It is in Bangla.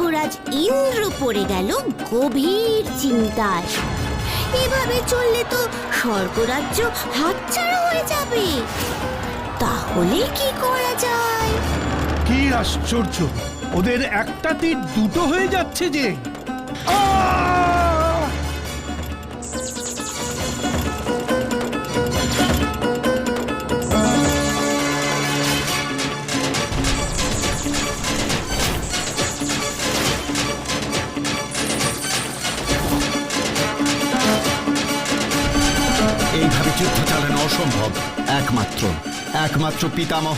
স্বর্গরাজ ইন্দ্র পড়ে গেল গভীর চিন্তায়। এভাবে চললে তো স্বর্গরাজ্য হাতছাড়া হয়ে যাবে। তাহলে কি করা যায়? কি আশ্চর্য, ওদের একটা তীর দুটো হয়ে যাচ্ছে যে। আহ! এইভাবে যুদ্ধ চালানো অসম্ভব। একমাত্র পিতামহ